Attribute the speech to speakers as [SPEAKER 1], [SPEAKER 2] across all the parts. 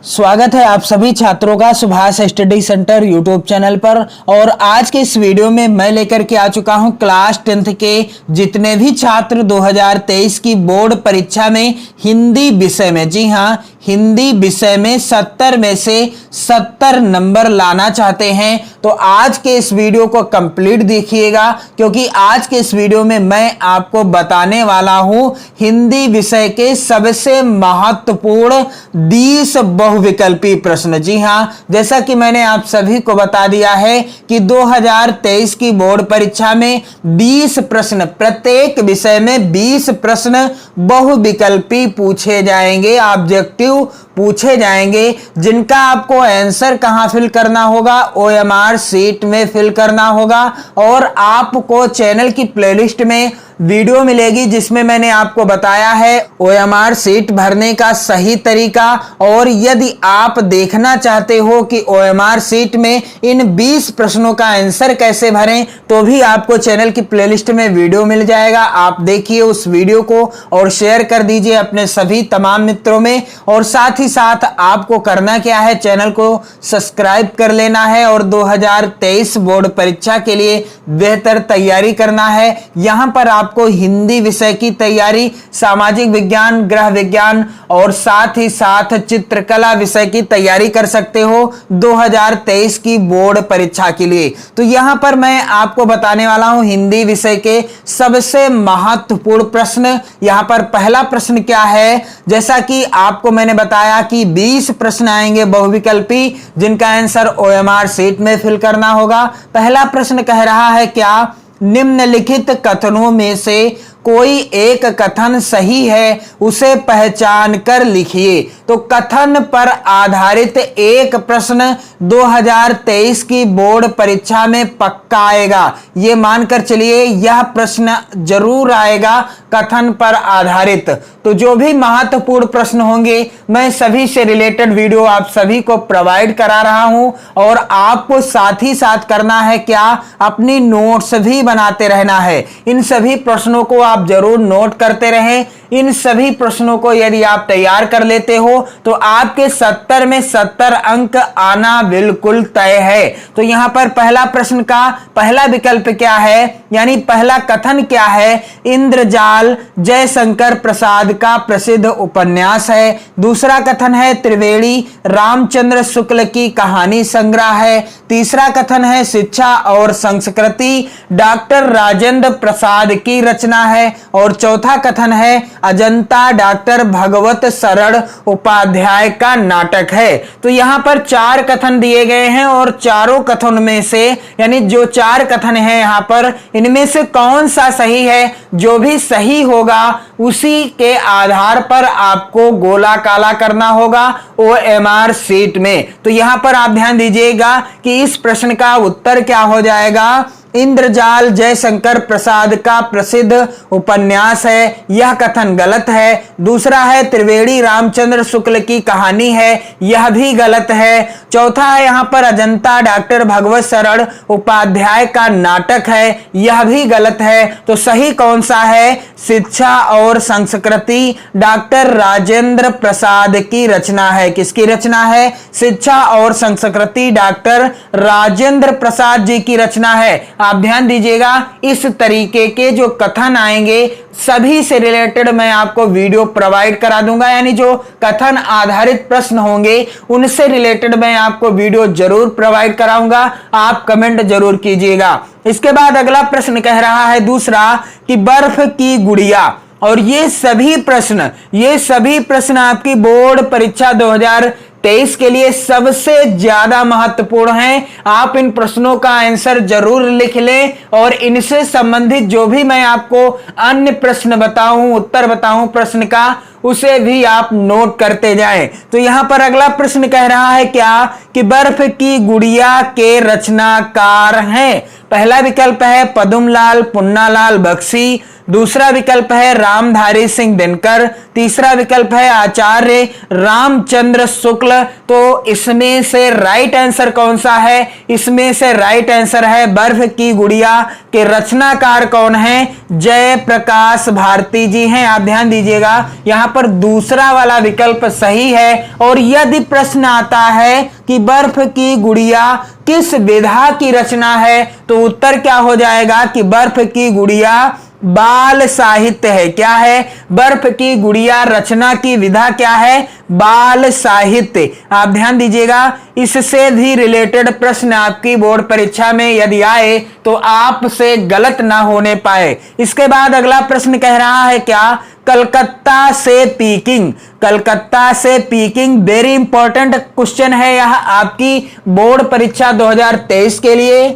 [SPEAKER 1] स्वागत है आप सभी छात्रों का Subhash study centre YouTube channel पर। और आज के इस वीडियो में मैं लेकर के आ चुका हूं क्लास 10th के जितने भी छात्र 2023 की बोर्ड परीक्षा में हिंदी विषय में, जी हां, हिंदी विषय में 70 में से 70 नंबर लाना चाहते हैं तो आज के इस वीडियो को कंप्लीट देखिएगा, क्योंकि आज के इस वीडियो में मैं आपको बताने वाला हूं हिंदी विषय के सबसे महत्वपूर्ण 20 बहुविकल्पी प्रश्न। जी हां, जैसा कि मैंने आप सभी को बता दिया है कि 2023 की बोर्ड परीक्षा में 20 प्रश्न, प्रत्येक विषय में 20 प्रश्न बहुविकल्पी पूछे जाएंगे, ऑब्जेक्टिव पूछे जाएंगे, जिनका आपको आंसर कहां फिल करना होगा, OMR शीट में फिल करना होगा। और आपको चैनल की प्लेलिस्ट में वीडियो मिलेगी जिसमें मैंने आपको बताया है OMR शीट भरने का सही तरीका। और यदि आप देखना चाहते हो कि OMR शीट में इन 20 प्रश्नों का आंसर कैसे भरें, तो भी आपको चैनल की प्लेलिस्ट में वीडियो मिल जाएगा। आप देखिए उस वीडियो को और शेयर कर दीजिए अपने सभी तमाम मित्रों में। और साथ ही साथ आपको करना क्या है, चैनल को सब्सक्राइब कर लेना है और 2023 बोर्ड परीक्षा के लिए बेहतर तैयारी करना है। यहां पर आपको हिंदी विषय की तैयारी, सामाजिक विज्ञान, गृह विज्ञान और साथ ही साथ चित्रकला विषय की तैयारी कर सकते हो 2023 की बोर्ड परीक्षा के लिए। तो यहां पर मैं आपको बताने वाला हूं हिंदी विषय के सबसे महत्वपूर्ण प्रश्न। यहां पर पहला प्रश्न क्या है, जैसा कि आपको मैंने बताया कि 20 प्रश्न आएंगे बहुविकल्पी, जिनका आंसर OMR शीट में फिल करना होगा। पहला प्रश्न कह रहा है क्या, निम्नलिखित कथनों में से कोई एक कथन सही है, उसे पहचान कर लिखिए। तो कथन पर आधारित एक प्रश्न 2023 की बोर्ड परीक्षा में पक्का आएगा, ये मानकर चलिए यह प्रश्न जरूर आएगा कथन पर आधारित। तो जो भी महत्वपूर्ण प्रश्न होंगे मैं सभी से रिलेटेड वीडियो आप सभी को प्रोवाइड करा रहा हूं। और आपको साथ ही साथ करना है क्या, अपनी नोट्स भी बनाते रहना है। इन सभी प्रश्नों को आप जरूर नोट करते रहें। इन सभी प्रश्नों को यदि आप तैयार कर लेते हो तो आपके 70 में 70 अंक आना बिल्कुल तय है। तो यहां पर पहला प्रश्न का पहला विकल्प क्या है, यानी पहला कथन क्या है, इंद्रजाल जयशंकर प्रसाद का प्रसिद्ध उपन्यास है। दूसरा कथन है त्रिवेणी रामचंद्र शुक्ल की कहानी संग्रह है। तीसरा कथन है शिक्षा और संस्कृति डॉक्टर राजेंद्र प्रसाद की रचना है। और चौथा कथन है अजंता डॉक्टर भगवत शरण उपाध्याय का नाटक है। तो यहां पर 4 कथन दिए गए हैं और चारों कथन में से, यानी जो 4 कथन है यहां पर, इनमें से कौन सा सही है, जो भी सही होगा उसी के आधार पर आपको गोला काला करना होगा OMR शीट में। तो यहां पर आप ध्यान दीजिएगा कि इस प्रश्न का उत्तर क्या हो जाएगा, इंद्रजाल जयशंकर प्रसाद का प्रसिद्ध उपन्यास है, यह कथन गलत है। दूसरा है त्रिवेणी रामचंद्र शुक्ल की कहानी है, यह भी गलत है। चौथा है यहां पर अजंता डॉक्टर भगवत शरण उपाध्याय का नाटक है, यह भी गलत है। तो सही कौन सा है, शिक्षा और संस्कृति डॉक्टर राजेंद्र प्रसाद की रचना है। किसकी रचना है, शिक्षा और संस्कृति डॉक्टर राजेंद्र प्रसाद जी की रचना है। आप ध्यान दीजिएगा इस तरीके के जो कथन आएंगे सभी से रिलेटेड मैं आपको वीडियो प्रोवाइड करा दूंगा, यानी जो कथन आधारित प्रश्न होंगे उनसे रिलेटेड मैं आपको वीडियो जरूर प्रोवाइड कराऊंगा। आप कमेंट जरूर कीजिएगा। इसके बाद अगला प्रश्न कह रहा है दूसरा कि बर्फ की गुड़िया। और ये सभी प्रश्न आपकी बोर्ड परीक्षा 2023 के लिए सबसे ज्यादा महत्वपूर्ण हैं। आप इन प्रश्नों का आंसर जरूर लिख लें और इनसे संबंधित जो भी मैं आपको अन्य प्रश्न बताऊं, उत्तर बताऊं प्रश्न का, उसे भी आप नोट करते जाएं। तो यहां पर अगला प्रश्न कह रहा है क्या, कि बर्फ की गुड़िया के रचनाकार हैं। पहला विकल्प है पद्मलाल पुन्नालाल बख्शी। दूसरा विकल्प है रामधारी सिंह दिनकर, तीसरा विकल्प है आचार्य रामचंद्र शुक्ल। तो इसमें से राइट आंसर कौन सा है? इसमें से राइट आंसर है बर्फ की गुड़िया के रचनाकार कौन है? जयप्रकाश भारती जी हैं। आप ध्यान दीजिएगा, यहां पर दूसरा वाला विकल्प सही है। और यदि प्रश्न आता है कि बर्फ की गुड़िया किस विधा की रचना है, तो उत्तर क्या हो जाएगा कि बर्फ की गुड़िया बाल साहित्य है। क्या है? बर्फ की गुड़िया रचना की विधा क्या है? बाल साहित्य। आप ध्यान दीजिएगा, इससे भी रिलेटेड प्रश्न आपकी बोर्ड परीक्षा में यदि आए तो आपसे गलत ना होने पाए। इसके बाद अगला प्रश्न कह रहा है क्या? कलकत्ता से पीकिंग। कलकत्ता से पीकिंग वेरी इंपॉर्टेंट क्वेश्चन है यह आपकी बोर्ड परीक्षा 2023 के लिए।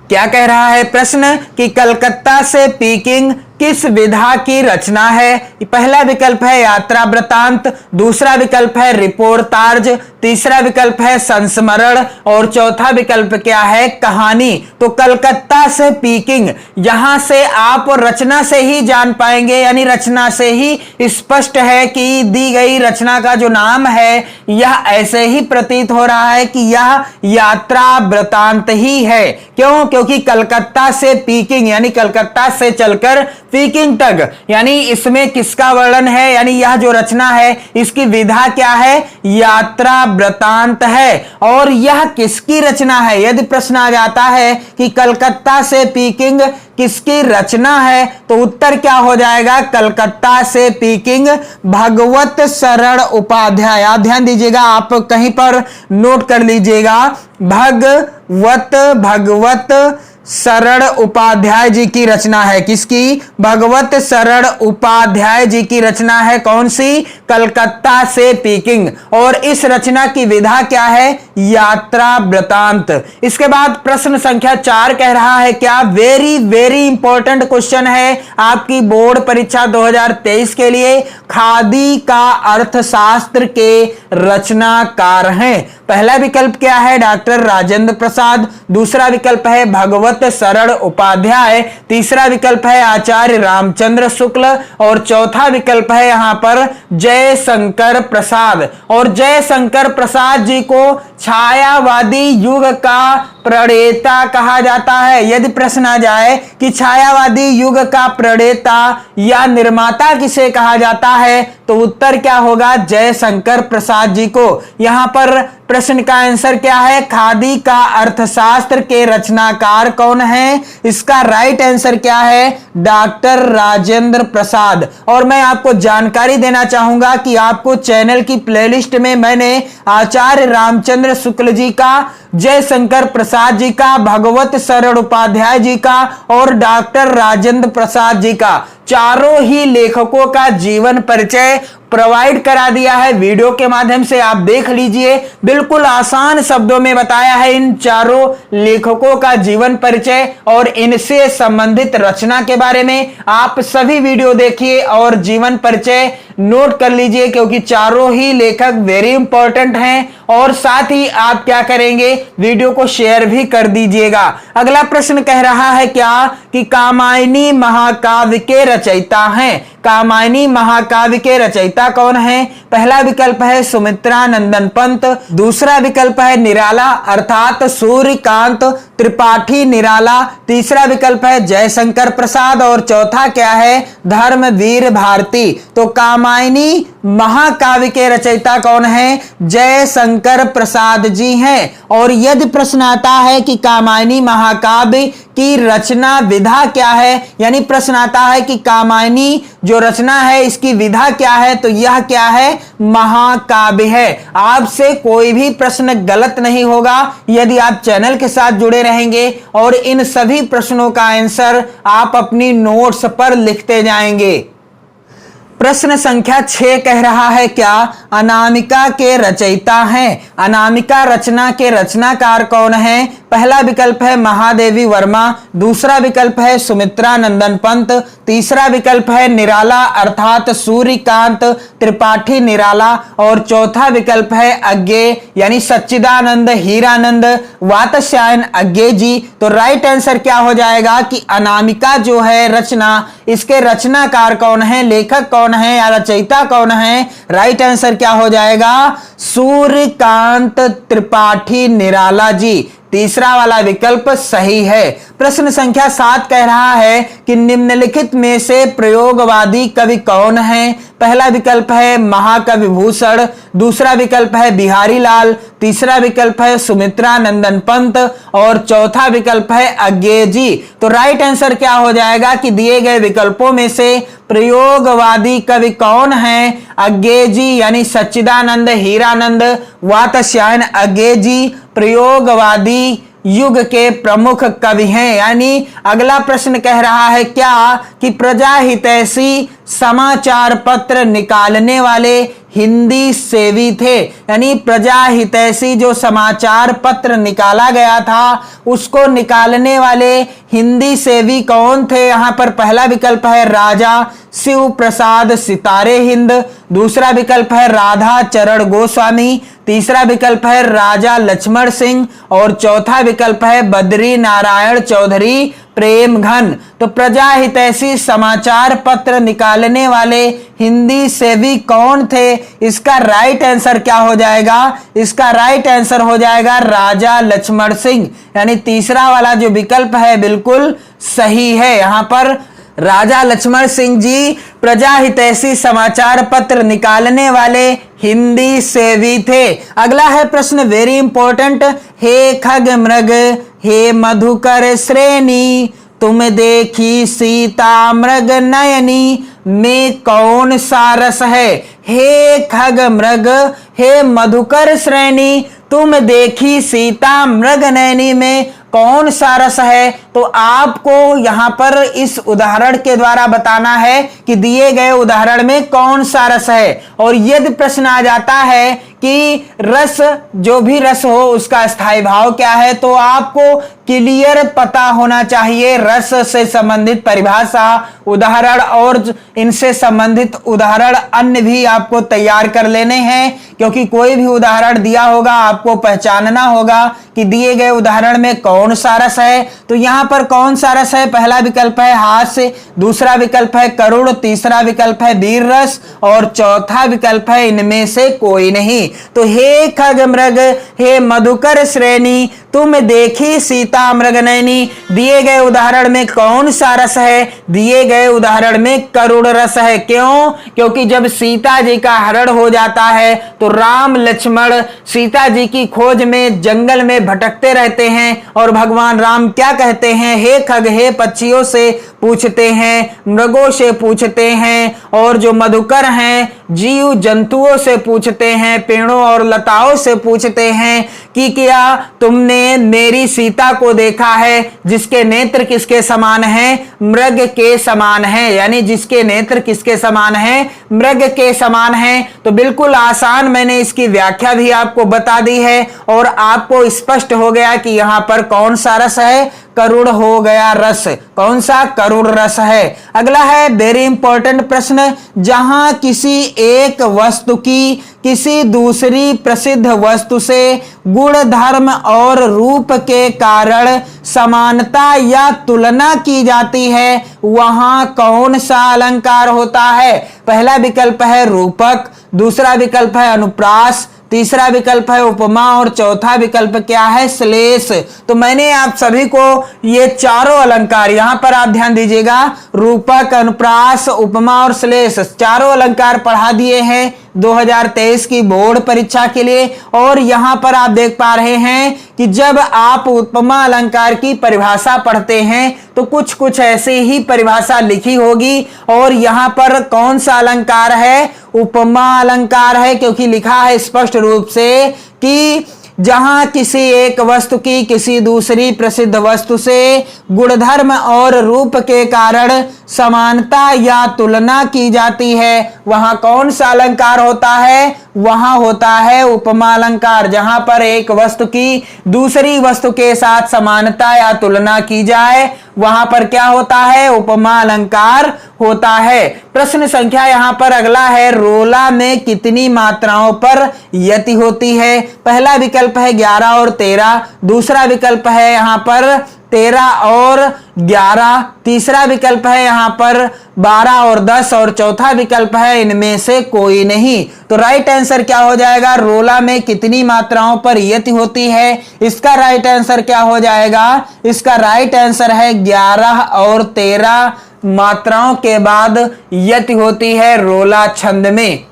[SPEAKER 1] क्या कह रहा है प्रश्न कि कलकत्ता से पीकिंग किस विधा की रचना है? पहला विकल्प है यात्रा वृतांत, दूसरा विकल्प है रिपोर्टाज, तीसरा विकल्प है संस्मरण और चौथा विकल्प क्या है? कहानी। तो कलकत्ता से पीकिंग, यहां से आप रचना से ही जान पाएंगे, यानी रचना से ही स्पष्ट है कि दी गई रचना का जो नाम है यह ऐसे ही प्रतीत हो रहा है कि यह यात्रा वृतांत ही है। क्यों? क्योंकि कलकत्ता से पीकिंग यानी कलकत्ता से चलकर पीकिंग तक, यानी इसमें किसका वर्णन है? यानी यह जो रचना है इसकी विधा क्या है? यात्रा वृतांत है। और यह किसकी रचना है? यदि प्रश्न आ जाता है कि कलकत्ता से पीकिंग किसकी रचना है, तो उत्तर क्या हो जाएगा? कलकत्ता से पीकिंग भगवत शरण उपाध्याय। आप ध्यान दीजिएगा, आप कहीं पर नोट कर लीजिएगा, भगवत शरण उपाध्याय जी की रचना है। किसकी? भगवत शरण उपाध्याय जी की रचना है। कौन सी? कलकत्ता से पीकिंग। और इस रचना की विधा क्या है? यात्रा वृतांत। इसके बाद प्रश्न संख्या 4 कह रहा है क्या? वेरी वेरी इंपॉर्टेंट क्वेश्चन है आपकी बोर्ड परीक्षा 2023 के लिए। खादी का अर्थशास्त्र के रचनाकार हैं। पहला विकल्प क्या है? डॉक्टर राजेंद्र प्रसाद, दूसरा विकल्प है भगवत शरण उपाध्याय, तीसरा विकल्प है आचार्य रामचंद्र शुक्ल और चौथा विकल्प है यहां पर जयशंकर प्रसाद। और जयशंकर प्रसाद जी को छायावादी युग का प्रणेता कहा जाता है। यदि प्रश्न आ जाए कि छायावादी युग का प्रणेता या निर्माता किसे कहा जाता है, तो उत्तर क्या होगा? जयशंकर प्रसाद जी को। यहां पर प्रश्न का आंसर क्या है? खादी का अर्थशास्त्र के रचनाकार कौन है? इसका राइट आंसर क्या है? डॉक्टर राजेंद्र प्रसाद। और मैं आपको जानकारी देना चाहूंगा कि आपको चैनल की प्लेलिस्ट में मैंने आचार्य रामचंद्र शुक्ल जी का, जयशंकर प्रसाद जी का, भगवत शरण उपाध्याय जी का और डॉक्टर राजेंद्र प्रसाद जी का चारों ही लेखकों का जीवन परिचय प्रोवाइड करा दिया है वीडियो के माध्यम से। आप देख लीजिए, बिल्कुल आसान शब्दों में बताया है इन चारों लेखकों का जीवन परिचय और इनसे संबंधित रचना के बारे में। आप सभी वीडियो देखिए और जीवन परिचय नोट कर लीजिए, क्योंकि चारों ही लेखक वेरी इंपॉर्टेंट हैं। और साथ ही आप क्या करेंगे? वीडियो को शेयर भी कर दीजिएगा। अगला प्रश्न कह रहा है क्या? कि कामायनी महाकाव्य के रचयिता हैं। कामायनी महाकाव्य के रचयिता कौन है? पहला विकल्प है सुमित्रा नंदन पंत, दूसरा विकल्प है निराला अर्थात सूर्यकांत त्रिपाठी निराला, तीसरा विकल्प है जयशंकर प्रसाद और चौथा क्या है? धर्मवीर भारती। तो कामायनी महाकाव्य के रचयिता कौन है? जयशंकर प्रसाद जी हैं। और यदि प्रश्न आता है कि कामायनी महाकाव्य की रचना विधा क्या है, यानी प्रश्न आता है कि कामायनी जो रचना है इसकी विधा क्या है, तो यह क्या है? महाकाव्य है। आपसे कोई भी प्रश्न गलत नहीं होगा यदि आप चैनल के साथ जुड़े रहेंगे और इन सभी प्रश्नों का आंसर आप अपनी नोट्स पर लिखते जाएंगे। प्रश्न संख्या 6 कह रहा है क्या? अनामिका के रचयिता हैं। अनामिका रचना के रचनाकार कौन है? पहला विकल्प है महादेवी वर्मा, दूसरा विकल्प है सुमित्रा नंदन पंत, तीसरा विकल्प है निराला अर्थात सूर्यकांत त्रिपाठी निराला और चौथा विकल्प है अज्ञे यानी सच्चिदानंद हीरानंद वात्स्यायन अज्ञे जी। तो राइट आंसर क्या हो जाएगा कि अनामिका जो है रचना, इसके रचनाकार कौन है, लेखक कौन है या रचयिता कौन है? राइट आंसर क्या हो जाएगा? सूर्यकांत त्रिपाठी निराला जी। तीसरा वाला विकल्प सही है। प्रश्न संख्या 7 कह रहा है कि निम्नलिखित में से प्रयोगवादी कवि कौन है? पहला विकल्प है महाकवि भूषण, दूसरा विकल्प है बिहारी लाल, तीसरा विकल्प है सुमित्रा नंदन पंत और चौथा विकल्प है अज्ञे जी। तो राइट आंसर क्या हो जाएगा कि दिए गए विकल्पों में से प्रयोगवादी कवि कौन है? अज्ञे जी यानी सच्चिदानंद हीरानंद वात्स्यायन अज्ञे जी प्रयोगवादी युग के प्रमुख कवि हैं। यानी अगला प्रश्न कह रहा है क्या कि प्रजाहितैषी समाचार पत्र निकालने वाले हिंदी सेवी थे। यानी प्रजाहितैषी जो समाचार पत्र निकाला गया था उसको निकालने वाले हिंदी सेवी कौन थे? यहां पर पहला विकल्प है राजा शिव प्रसाद सितारे हिंद, दूसरा विकल्प है राधा चरण गोस्वामी, तीसरा विकल्प है राजा लक्ष्मण सिंह और चौथा विकल्प है बद्री नारायण चौधरी प्रेम घन। तो प्रजाहितैषी समाचार पत्र निकालने वाले हिंदी सेवी कौन थे? इसका राइट आंसर क्या हो जाएगा? इसका राइट आंसर हो जाएगा राजा लक्ष्मण सिंह। यानी तीसरा वाला जो विकल्प है बिल्कुल सही है। यहां पर राजा लक्ष्मण सिंह जी प्रजाहितैषी समाचार पत्र निकालने वाले हिंदी सेवी थे। अगला है प्रश्न वेरी इंपॉर्टेंट। हे खग मृग हे मधुकर श्रेणी तुम देखी सीता मृग नयनी में कौन सा रस है? हे खग मृग हे मधुकर श्रेणी तुम देखी सीता मृग नयनी में कौन सा रस है? तो आपको यहां पर इस उदाहरण के द्वारा बताना है कि दिए गए उदाहरण में कौन सा रस है। और यदि प्रश्न आ जाता है कि रस जो भी रस हो उसका स्थायी भाव क्या है, तो आपको क्लियर पता होना चाहिए रस से संबंधित परिभाषा, उदाहरण और इनसे संबंधित उदाहरण अन्य भी आपको तैयार कर लेने हैं। क्योंकि कोई भी उदाहरण दिया होगा आपको पहचानना होगा कि दिए गए उदाहरण में कौन सा रस है। तो यहां पर कौन सा रस है? पहला विकल्प है हास्य, दूसरा विकल्प है करुण, तीसरा विकल्प है वीर रस और चौथा विकल्प है इनमें से कोई नहीं। तो हे खग मृग हे मधुकर श्रेणी तुम देखी सीता मृग नयनी, दिए गए उदाहरण में कौन सा रस है? दिए गए उदाहरण में करुण रस है। क्यों? क्योंकि जब सीता जी का हरण हो जाता है तो राम लक्ष्मण सीता जी की खोज में जंगल में भटकते रहते हैं और भगवान राम क्या कहते हैं? हे खग हे पक्षियों से पूछते हैं, मृगों से पूछते हैं और जो मधुकर हैं जीव जंतुओं से पूछते हैं, पेड़ों और लताओं से पूछते हैं कि क्या तुमने मेरी सीता को देखा है जिसके नेत्र किसके समान हैं? मृग के समान हैं। यानी जिसके नेत्र किसके समान हैं? मृग के समान हैं। तो बिल्कुल आसान मैंने इसकी व्याख्या भी आपको बता दी है और आपको स्पष्ट हो गया कि यहां पर कौन सा रस है? करुण हो गया रस। कौन सा? करुण रस है। अगला है वेरी इंपॉर्टेंट प्रश्न। जहां किसी एक वस्तु की किसी दूसरी प्रसिद्ध वस्तु से गुण धर्म और रूप के कारण समानता या तुलना की जाती है वहां कौन सा अलंकार होता है? पहला विकल्प है रूपक, दूसरा विकल्प है अनुप्रास, तीसरा विकल्प है उपमा और चौथा विकल्प क्या है? श्लेष। तो मैंने आप सभी को ये चारों अलंकार, यहां पर आप ध्यान दीजिएगा, रूपक अनुप्रास उपमा और श्लेष चारों अलंकार पढ़ा दिए हैं 2023 की बोर्ड परीक्षा के लिए। और यहां पर आप देख पा रहे हैं कि जब आप उपमा अलंकार की परिभाषा पढ़ते हैं तो कुछ कुछ ऐसी ही परिभाषा लिखी होगी। और यहां पर कौन सा अलंकार है? उपमा अलंकार है, क्योंकि लिखा है स्पष्ट रूप से कि जहां किसी एक वस्तु की किसी दूसरी प्रसिद्ध वस्तु से गुणधर्म और रूप के कारण समानता या तुलना की जाती है वहां कौन सा अलंकार होता है? वहां होता है उपमा अलंकार। जहां पर एक वस्तु की दूसरी वस्तु के साथ समानता या तुलना की जाए वहां पर क्या होता है, उपमा अलंकार होता है। प्रश्न संख्या यहां पर अगला है, रोला में कितनी मात्राओं पर यति होती है। पहला विकल्प है 11 और 13, दूसरा विकल्प है यहां पर 13 और 11, तीसरा विकल्प है यहां पर 12 और 10 और चौथा विकल्प है इनमें से कोई नहीं। तो राइट आंसर क्या हो जाएगा, रोला में कितनी मात्राओं पर यति होती है। इसका राइट आंसर क्या हो जाएगा, इसका राइट आंसर है 11 और 13 मात्राओं के बाद यति होती है रोला छंद में।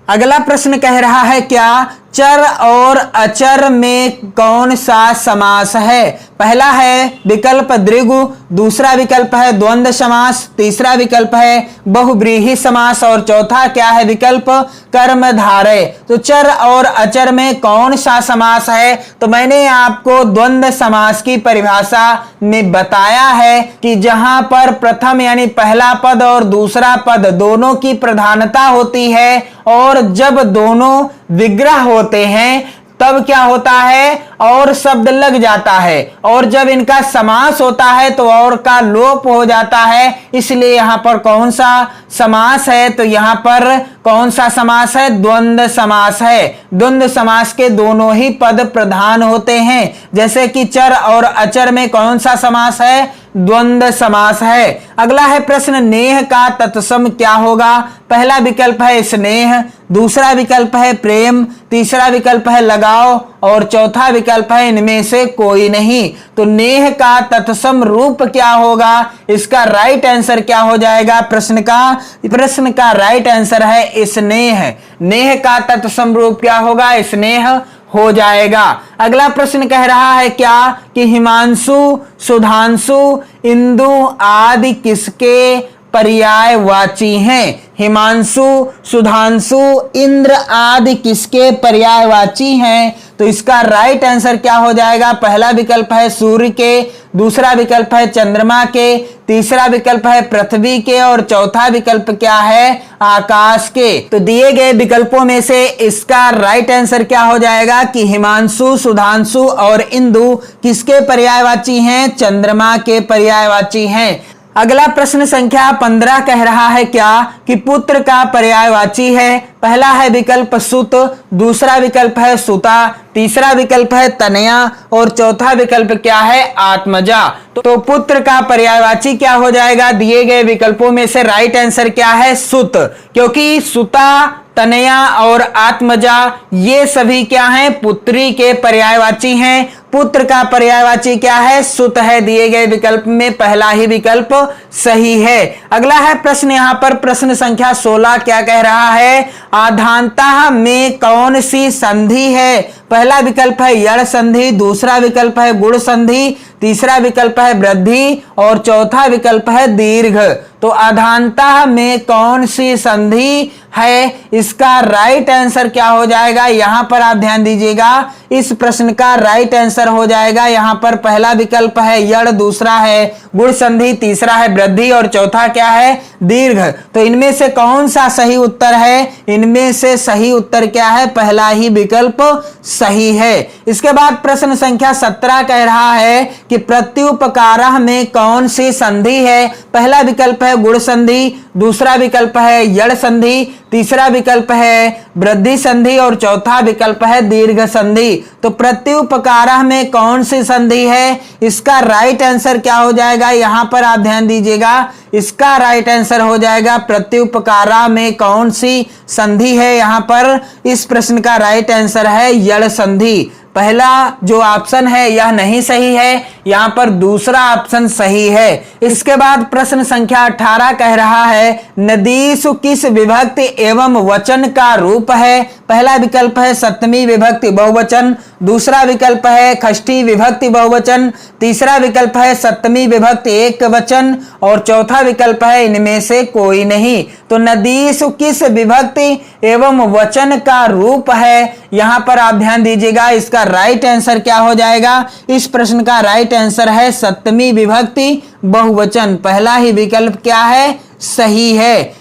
[SPEAKER 1] अगला प्रश्न कह रहा है, क्या चर और अचर में कौन सा समास है। पहला है विकल्प द्विगु, दूसरा विकल्प है द्वंद्व समास, तीसरा विकल्प है बहुव्रीहि समास और चौथा क्या है विकल्प कर्मधारय। तो चर और अचर में कौन सा समास है, तो मैंने आपको द्वंद्व समास की परिभाषा में बताया है कि जहां पर प्रथम यानी पहला पद और दूसरा पद दोनों की प्रधानता होती है और जब दोनों विग्रह होते हैं तब क्या होता है, और शब्द लग जाता है, और जब इनका समास होता है तो और का लोप हो जाता है। इसलिए यहां पर कौन सा समास है, तो यहां पर कौन सा समास है, द्वंद्व समास है। द्वंद्व समास के दोनों ही पद प्रधान होते हैं। जैसे कि चर और अचर में कौन सा समास है, द्वंद्व समास है। अगला है प्रश्न, नेह का तत्सम क्या होगा। पहला विकल्प है स्नेह, दूसरा विकल्प है प्रेम, तीसरा विकल्प है लगाव और चौथा विकल्प है इनमें से कोई नहीं। तो नेह का तत्सम रूप क्या होगा, इसका राइट आंसर क्या हो जाएगा, प्रश्न का राइट आंसर है स्नेह। नेह का तत्सम रूप क्या होगा, स्नेह हो जाएगा। अगला प्रश्न कह रहा है, क्या कि हिमांशु, सुधांशु, इंदु आदि किसके पर्यायवाची हैं। हिमांशु, सुधांशु, इंद्र आदि किसके पर्यायवाची हैं, तो इसका राइट आंसर क्या हो जाएगा, पहला विकल्प है सूर्य के, दूसरा विकल्प है चंद्रमा के, तीसरा विकल्प है पृथ्वी के और चौथा विकल्प क्या है, आकाश के। तो दिए गए विकल्पों में से इसका राइट आंसर क्या हो जाएगा कि हिमांशु, सुधांशु और इंदु किसके पर्यायवाची हैं, चंद्रमा के पर्यायवाची हैं। अगला प्रश्न संख्या 15 कह रहा है, क्या कि पुत्र का पर्यायवाची है। पहला है विकल्प सुत, दूसरा विकल्प है सुता, तीसरा विकल्प है तनया और चौथा विकल्प क्या है, आत्मजा। तो पुत्र का पर्यायवाची क्या हो जाएगा, दिए गए विकल्पों में से राइट आंसर क्या है, सुत, क्योंकि सुता, तनया और आत्मजा ये सभी क्या हैं, पुत्री के पर्यायवाची हैं। पुत्र का पर्यायवाची क्या है, सुत है। दिए गए विकल्प में पहला ही विकल्प सही है। अगला है प्रश्न, यहां पर प्रश्न संख्या 16 क्या कह रहा है, आधानता में कौन सी संधि है। पहला विकल्प है यड़ संधि, दूसरा विकल्प है गुण संधि, तीसरा विकल्प है वृद्धि और चौथा विकल्प है दीर्घ। तो आधानता में कौन सी संधि है, इसका राइट आंसर क्या हो जाएगा, यहां पर आप ध्यान दीजिएगा। इस प्रश्न का राइट आंसर हो जाएगा यहां पर पहला विकल्प है यड़, दूसरा है गुण संधि, तीसरा है वृद्धि और चौथा क्या है, दीर्घ। तो इनमें से कौन सा सही उत्तर है, इनमें से सही उत्तर क्या है, पहला ही विकल्प सही है। इसके बाद प्रश्न संख्या 17 कह रहा है कि प्रत्युपकारः में कौन सी संधि है। पहला विकल्प है गुण संधि, दूसरा विकल्प है यड़ संधि, तीसरा विकल्प है वृद्धि संधि और चौथा विकल्प है दीर्घ संधि। तो प्रत्युपकारः में कौन सी संधि है, इसका राइट आंसर क्या हो जाएगा, यहां पर आप ध्यान दीजिएगा। इसका राइट आंसर हो जाएगा प्रत्युपकारः में कौन सी संधि है, यहां पर इस प्रश्न का राइट आंसर है यड़ संधि। पहला जो ऑप्शन है यह नहीं सही है, यहां पर दूसरा ऑप्शन सही है। इसके बाद प्रश्न संख्या 18 कह रहा है, नदीसु किस विभक्ति एवं वचन का रूप है। पहला विकल्प है सप्तमी विभक्ति बहुवचन, दूसरा विकल्प है षष्ठी विभक्ति बहुवचन, तीसरा विकल्प है सप्तमी विभक्ति एक वचन और चौथा विकल्प है इनमें से कोई नहीं। तो नदीसु किस विभक्ति एवं वचन का रूप है, यहां पर आप ध्यान दीजिएगा। इसका राइट आंसर क्या हो जाएगा, इस प्रश्न का राइट आंसर है सप्तमी विभक्ति बहुवचन। पहला ही विकल्प क्या है, सही है।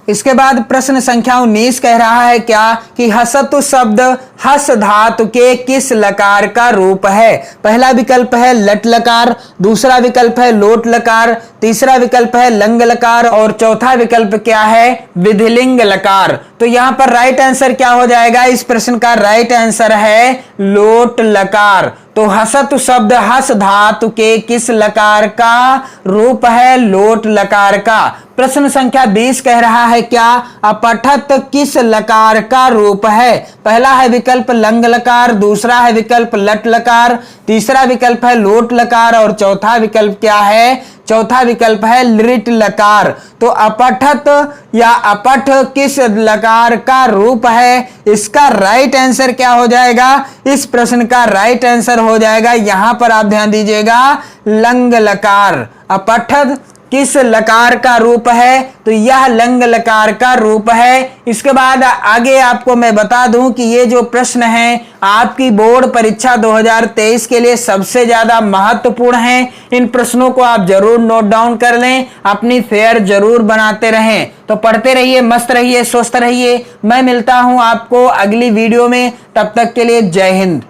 [SPEAKER 1] इसके बाद प्रश्न संख्या 19 कह रहा है क्या कि हसतु शब्द हस धातु के किस लकार का रूप है। पहला विकल्प है लट लकार, दूसरा विकल्प है लोट लकार, तीसरा विकल्प है लंग लकार और चौथा विकल्प क्या है विधिलिंग लकार। तो यहां पर राइट आंसर क्या हो जाएगा, इस प्रश्न का राइट आंसर है लोट लकार। तो हसतु शब्द हस धातु के किस लकार का रूप है, लोट लकार का। प्रश्न संख्या 20 कह रहा है क्या अपठत किस लकार का रूप है। पहला है विकल्प लंग लकार, दूसरा है विकल्प लट लकार, तीसरा विकल्प है लोट लकार और चौथा विकल्प क्या है, चौथा विकल्प है लिट लकार। तो अपठत या अपठ किस लकार का रूप है, इसका राइट आंसर क्या हो जाएगा, इस प्रश्न का राइट आंसर हो जाएगा, यहां पर आप ध्यान दीजिएगा, लंग लकार। अपठत किस लकार का रूप है, तो यह लंग लकार का रूप है। इसके बाद आगे आपको मैं बता दूं कि ये जो प्रश्न हैं आपकी बोर्ड परीक्षा 2023 के लिए सबसे ज्यादा महत्वपूर्ण हैं। इन प्रश्नों को आप जरूर नोट डाउन कर लें, अपनी फेयर जरूर बनाते रहें। तो पढ़ते रहिए, मस्त रहिए, स्वस्थ रहिए। मैं मिलता हूं आपको अगली वीडियो में, तब तक के लिए जय हिंद।